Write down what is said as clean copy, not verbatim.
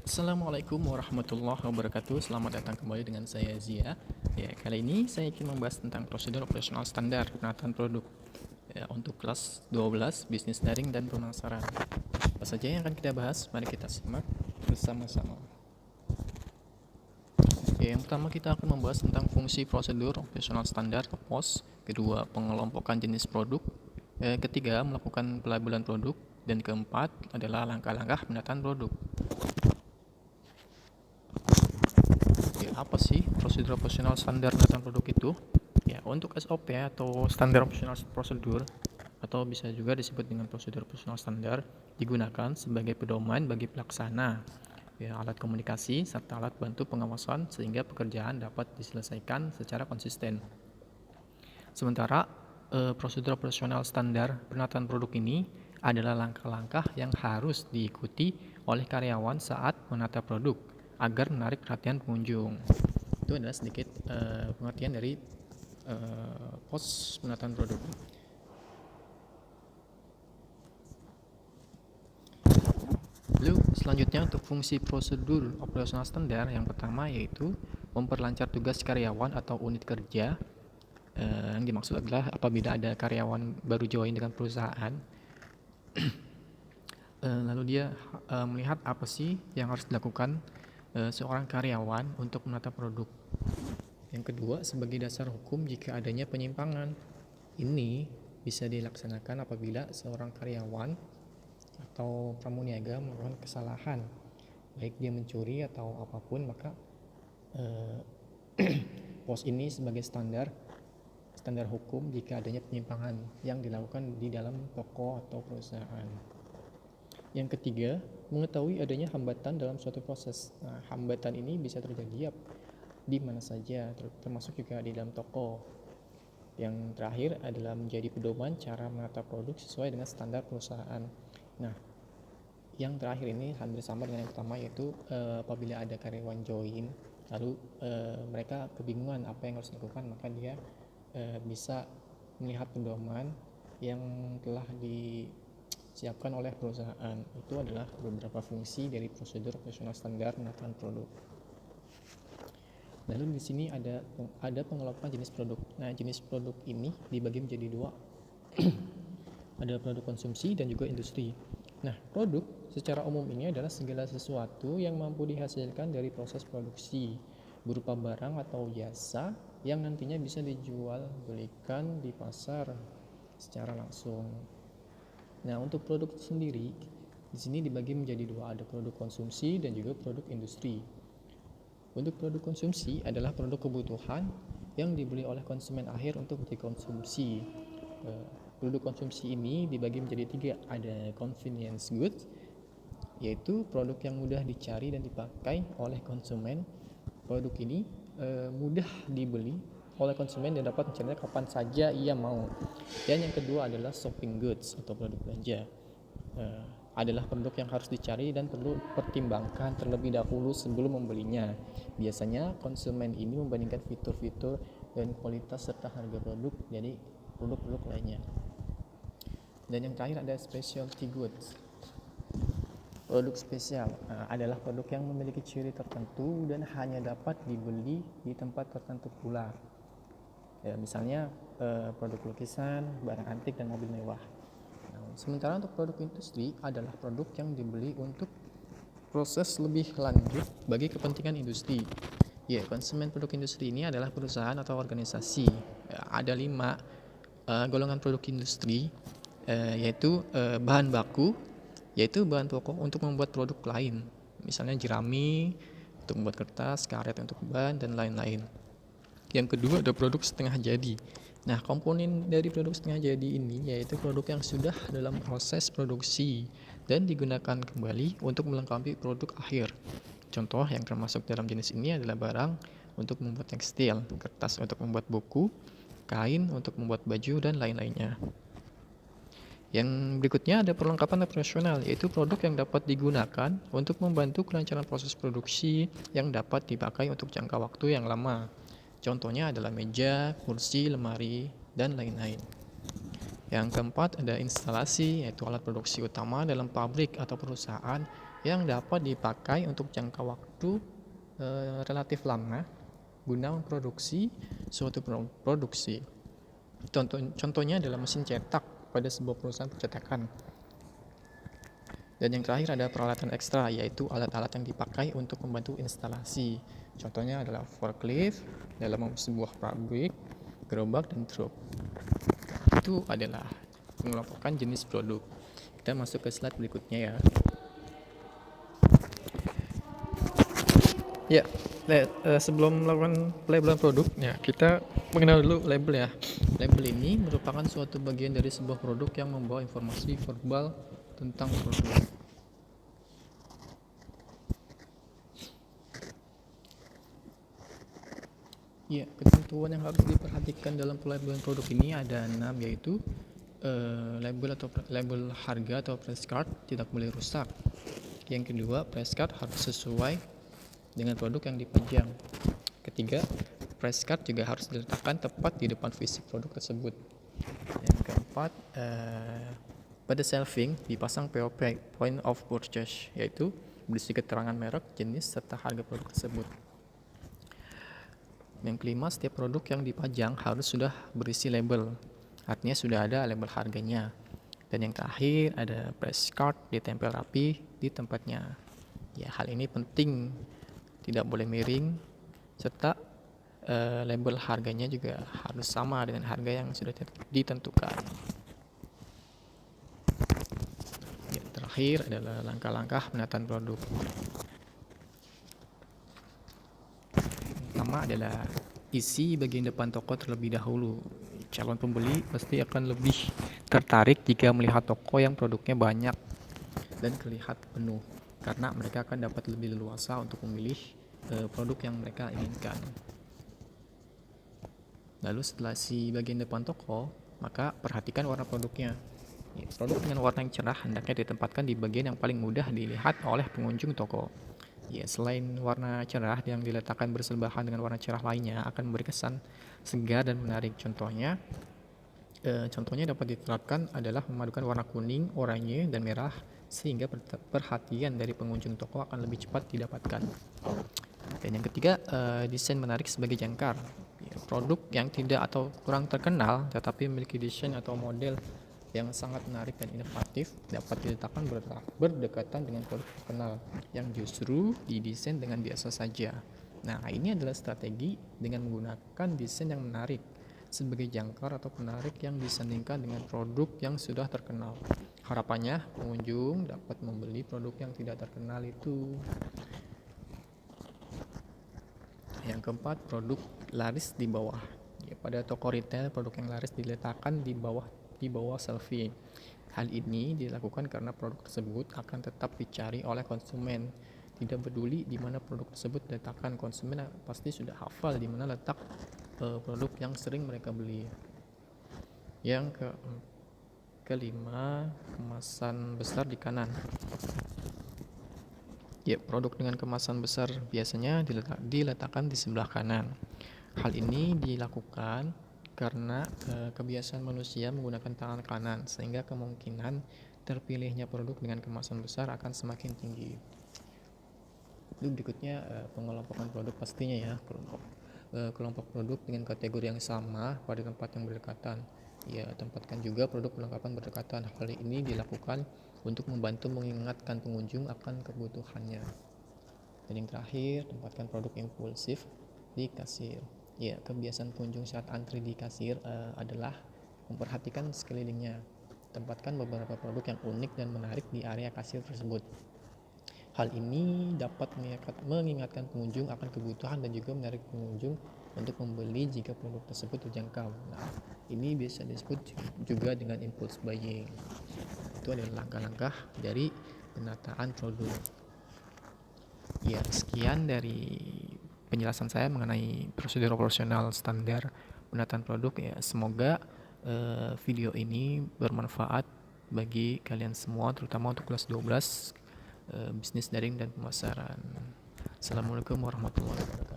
Assalamualaikum warahmatullahi wabarakatuh. Selamat datang kembali dengan saya Zia. Ya, kali ini saya ingin membahas tentang prosedur operasional standar penataan produk untuk kelas 12 bisnis daring dan pemasaran. Apa saja yang akan kita bahas? Mari kita simak bersama-sama. Ya, yang pertama kita akan membahas tentang fungsi prosedur operasional standar (POS), kedua pengelompokan jenis produk, ketiga melakukan pelabelan produk, dan keempat adalah langkah-langkah penataan produk. Ya, apa sih prosedur operasional standar penataan produk itu? Ya, untuk SOP atau standar operasional prosedur atau bisa juga disebut dengan prosedur operasional standar digunakan sebagai pedoman bagi pelaksana, ya, alat komunikasi serta alat bantu pengawasan sehingga pekerjaan dapat diselesaikan secara konsisten. Sementara prosedur operasional standar penataan produk ini adalah langkah-langkah yang harus diikuti oleh karyawan saat menata produk agar menarik perhatian pengunjung. Itu adalah sedikit pengertian dari pos penataan produk. Lalu selanjutnya untuk fungsi prosedur operasional standar yang pertama yaitu memperlancar tugas karyawan atau unit kerja. Yang dimaksud adalah apabila ada karyawan baru join dengan perusahaan, lalu dia melihat apa sih yang harus dilakukan seorang karyawan untuk menata produk. Yang kedua, sebagai dasar hukum jika adanya penyimpangan. Ini bisa dilaksanakan apabila seorang karyawan atau pramuniaga melakukan kesalahan, baik dia mencuri atau apapun, maka pos ini sebagai standar hukum jika adanya penyimpangan yang dilakukan di dalam toko atau perusahaan. Yang ketiga, mengetahui adanya hambatan dalam suatu proses. Nah, hambatan ini bisa terjadi di mana saja, termasuk juga di dalam toko. Yang terakhir adalah menjadi pedoman cara menata produk sesuai dengan standar perusahaan. Nah, yang terakhir ini hampir sama dengan yang pertama, yaitu apabila ada karyawan join lalu mereka kebingungan apa yang harus dilakukan, maka dia bisa melihat pedoman yang telah disiapkan oleh perusahaan. Itu adalah beberapa fungsi dari prosedur operasional standar penataan produk. Lalu di sini ada pengelompokan jenis produk. Nah, jenis produk ini dibagi menjadi dua. Ada produk konsumsi dan juga industri. Nah, produk secara umum ini adalah segala sesuatu yang mampu dihasilkan dari proses produksi berupa barang atau jasa yang nantinya bisa dijual belikan di pasar secara langsung. Nah, untuk produk sendiri di sini dibagi menjadi dua, ada produk konsumsi dan juga produk industri. Untuk produk konsumsi adalah produk kebutuhan yang dibeli oleh konsumen akhir untuk dikonsumsi. Produk konsumsi ini dibagi menjadi tiga, ada convenience goods, yaitu produk yang mudah dicari dan dipakai oleh konsumen. Produk ini mudah dibeli oleh konsumen dan dapat mencarinya kapan saja ia mau. Dan yang kedua adalah shopping goods atau produk belanja. Adalah produk yang harus dicari dan perlu pertimbangkan terlebih dahulu sebelum membelinya. Biasanya konsumen ini membandingkan fitur-fitur dan kualitas serta harga produk dari produk-produk lainnya. Dan yang terakhir ada specialty goods. Produk spesial adalah produk yang memiliki ciri tertentu dan hanya dapat dibeli di tempat tertentu pula. Ya, misalnya produk lukisan, barang antik, dan mobil mewah. Sementara untuk produk industri adalah produk yang dibeli untuk proses lebih lanjut bagi kepentingan industri. Ya, konsumen produk industri ini adalah perusahaan atau organisasi. Ada 5 golongan produk industri, yaitu bahan baku, yaitu bahan pokok untuk membuat produk lain. Misalnya jerami untuk membuat kertas, karet untuk ban, dan lain-lain. Yang kedua ada produk setengah jadi. Nah, komponen dari produk setengah jadi ini yaitu produk yang sudah dalam proses produksi dan digunakan kembali untuk melengkapi produk akhir. Contoh yang termasuk dalam jenis ini adalah barang untuk membuat tekstil, kertas untuk membuat buku, kain untuk membuat baju, dan lain-lainnya. Yang berikutnya ada perlengkapan operasional, yaitu produk yang dapat digunakan untuk membantu kelancaran proses produksi yang dapat dipakai untuk jangka waktu yang lama. Contohnya adalah meja, kursi, lemari, dan lain-lain. Yang keempat ada instalasi, yaitu alat produksi utama dalam pabrik atau perusahaan yang dapat dipakai untuk jangka waktu relatif lama guna memproduksi suatu produksi. Contohnya adalah mesin cetak pada sebuah perusahaan percetakan. Dan yang terakhir ada peralatan ekstra, yaitu alat-alat yang dipakai untuk membantu instalasi. Contohnya adalah forklift dalam sebuah pabrik, gerobak, dan truk. Itu adalah pengelompokan jenis produk. Kita masuk ke slide berikutnya ya. Ya, sebelum melakukan pelabelan produk, ya kita mengenal dulu label ya. Label ini merupakan suatu bagian dari sebuah produk yang membawa informasi verbal tentang produk. Ya, ketentuan yang harus diperhatikan dalam pelabelan produk ini ada 6, yaitu label harga atau price card tidak boleh rusak. Yang kedua, price card harus sesuai dengan produk yang dipajang. Ketiga, price card juga harus diletakkan tepat di depan fisik produk tersebut. Yang keempat, pada shelving dipasang POP, point of purchase, yaitu berisi keterangan merek, jenis, serta harga produk tersebut. Yang kelima, setiap produk yang dipajang harus sudah berisi label, artinya sudah ada label harganya. Dan yang terakhir ada price card ditempel rapi di tempatnya. Ya, hal ini penting, tidak boleh miring, serta label harganya juga harus sama dengan harga yang sudah ditentukan. Ya, terakhir adalah langkah-langkah penataan produk. Pertama adalah isi bagian depan toko terlebih dahulu. Calon pembeli pasti akan lebih tertarik jika melihat toko yang produknya banyak dan terlihat penuh, karena mereka akan dapat lebih leluasa untuk memilih produk yang mereka inginkan. Lalu setelah isi bagian depan toko, maka perhatikan warna produknya. Produk dengan warna yang cerah hendaknya ditempatkan di bagian yang paling mudah dilihat oleh pengunjung toko. Ya, selain warna cerah yang diletakkan bersebelahan dengan warna cerah lainnya akan memberi kesan segar dan menarik. Contohnya dapat diterapkan adalah memadukan warna kuning, oranye, dan merah sehingga perhatian dari pengunjung toko akan lebih cepat didapatkan. Dan yang ketiga, desain menarik sebagai jangkar. Ya, produk yang tidak atau kurang terkenal tetapi memiliki desain atau model yang sangat menarik dan inovatif dapat diletakkan berdekatan dengan produk terkenal yang justru didesain dengan biasa saja. Nah, ini adalah strategi dengan menggunakan desain yang menarik sebagai jangkar atau penarik yang disandingkan dengan produk yang sudah terkenal. Harapannya pengunjung dapat membeli produk yang tidak terkenal itu. Yang keempat, produk laris di bawah. Ya, pada toko retail, produk yang laris diletakkan di bawah shelving. Hal ini dilakukan karena produk tersebut akan tetap dicari oleh konsumen. Tidak peduli di mana produk tersebut diletakkan, konsumen pasti sudah hafal di mana letak produk yang sering mereka beli. Yang kelima, kemasan besar di kanan. Ya, produk dengan kemasan besar biasanya diletakkan di sebelah kanan. Hal ini dilakukan karena kebiasaan manusia menggunakan tangan kanan, sehingga kemungkinan terpilihnya produk dengan kemasan besar akan semakin tinggi. Lalu berikutnya pengelompokan produk pastinya ya, kelompok produk dengan kategori yang sama pada tempat yang berdekatan. Ya, tempatkan juga produk perlengkapan berdekatan. Hal ini dilakukan untuk membantu mengingatkan pengunjung akan kebutuhannya. Dan yang terakhir, tempatkan produk impulsif di kasir. Ya, kebiasaan pengunjung saat antri di kasir adalah memperhatikan sekelilingnya. Tempatkan beberapa produk yang unik dan menarik di area kasir tersebut. Hal ini dapat mengingatkan pengunjung akan kebutuhan dan juga menarik pengunjung untuk membeli jika produk tersebut terjangkau. Nah, ini bisa disebut juga dengan impulse buying. Itu adalah langkah-langkah dari penataan produk. Ya, sekian dari penjelasan saya mengenai prosedur operasional standar penataan produk ya. Semoga video ini bermanfaat bagi kalian semua, terutama untuk kelas 12 bisnis daring dan pemasaran. Assalamualaikum warahmatullahi wabarakatuh.